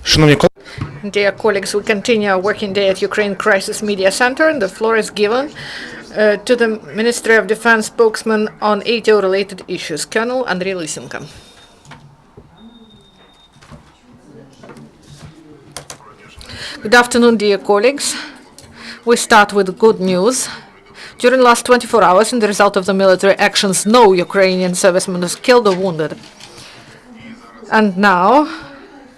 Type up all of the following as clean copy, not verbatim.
Dear colleagues, we continue our working day at Ukraine Crisis Media Center, and the floor is given to the Ministry of Defense spokesman on ATO-related issues, Colonel Andriy Lysenko. Good afternoon, dear colleagues. We start with good news. During the last 24 hours, in the result of the military actions, no Ukrainian serviceman was killed or wounded. And now,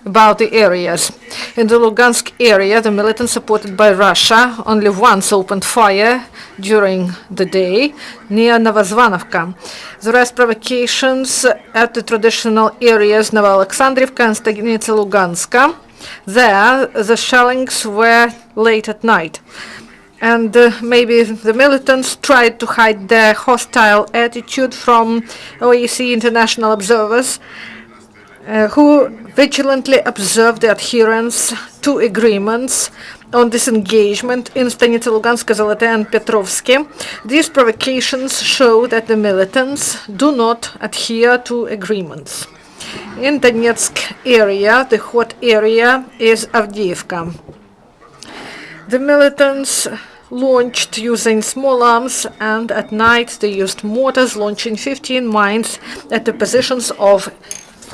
about the areas. In the Lugansk area, the militants supported by Russia only once opened fire during the day near Novozvanovka. The rest provocations at the traditional areas Novoalexandrivka and Stanitsa Luganska. There, the shellings were late at night. And maybe the militants tried to hide their hostile attitude from OEC international observers who vigilantly observed the adherence to agreements on disengagement in Stanitsa Luganska, Zolote and Petrovsky. These provocations show that the militants do not adhere to agreements. In Donetsk area, the hot area is Avdiivka. The militants launched using small arms, and at night they used mortars, launching 15 mines at the positions of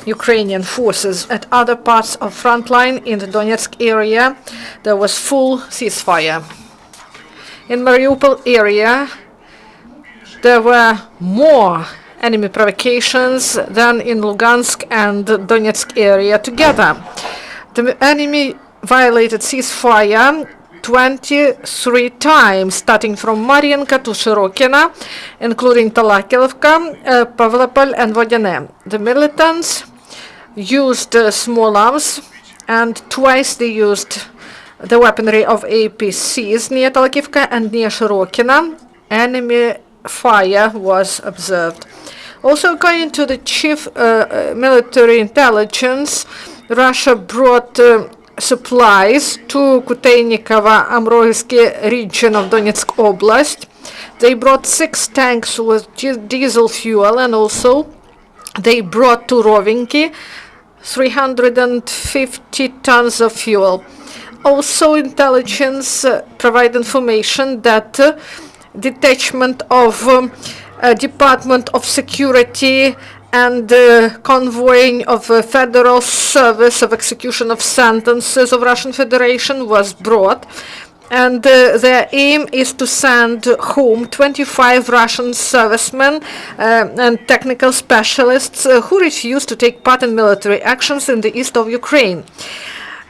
Ukrainian forces. At other parts of front line in the Donetsk area, there was full ceasefire. In Mariupol area, there were more enemy provocations than in Lugansk and Donetsk area together. The enemy violated ceasefire 23 times, starting from Marienka to Shirokina, including Talakilovka, Pavlopol and Vodene. The militants used small arms, and twice they used the weaponry of APCs near Talakivka and near Shirokina. Enemy fire was observed. Also, according to the chief military intelligence, Russia brought supplies to Kuteynikova-Amroilsky region of Donetsk Oblast. They brought 6 tanks with diesel fuel, and also they brought to Rovinki 350 tons of fuel. Also, intelligence provide information that detachment of Department of Security and convoying of Federal Service of Execution of Sentences of Russian Federation was brought, and their aim is to send home 25 Russian servicemen and technical specialists who refused to take part in military actions in the east of Ukraine.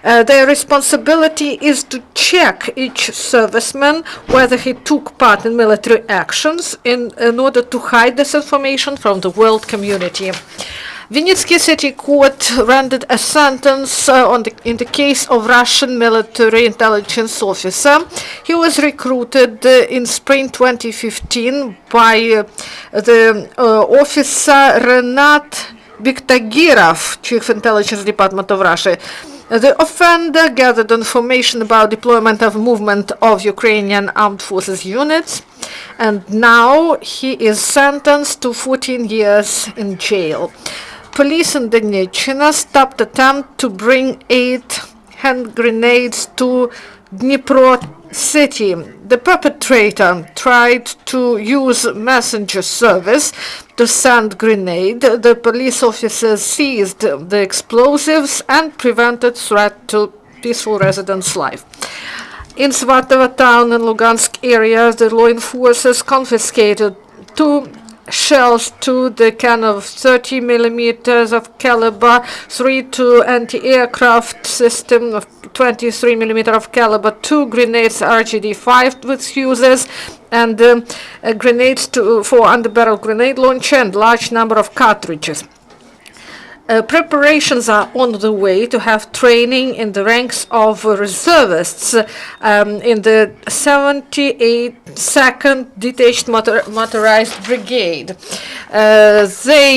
Their responsibility is to check each serviceman whether he took part in military actions in order to hide this information from the world community. Vinnytsky City Court rendered a sentence in the case of Russian military intelligence officer. He was recruited in spring 2015 by the officer Renat Biktagirov, Chief Intelligence Department of Russia. The offender gathered information about deployment of movement of Ukrainian armed forces units, and now he is sentenced to 14 years in jail. Police in Donetsk stopped attempt to bring 8 hand grenades to Dnipro city. The perpetrator tried to use messenger service to send grenade. The police officers seized the explosives and prevented threat to peaceful residents' life. In Svatovo town in Lugansk area, the law enforcers confiscated 2 shells to the can of 30 millimeters of caliber, 3 to anti-aircraft system of 23 millimeter of caliber, 2 grenades RGD-5 with fuses, and grenades for underbarrel grenade launcher, and large number of cartridges. Preparations are on the way to have training in the ranks of reservists in the 78nd Detached Motorized Brigade. They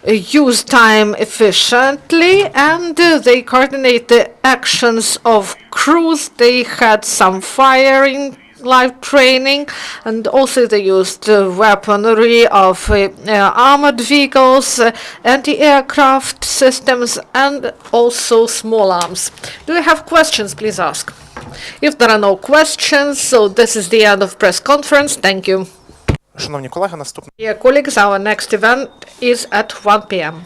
use time efficiently, and they coordinate the actions of crews. They had some firing live training, and also they used weaponry of armored vehicles, anti-aircraft systems, and also small arms. Do you have questions? Please ask. If there are no questions, so this is the end of press conference. Thank you. Шановні колеги, наступне. Dear colleagues, our next event is at 1 p.m.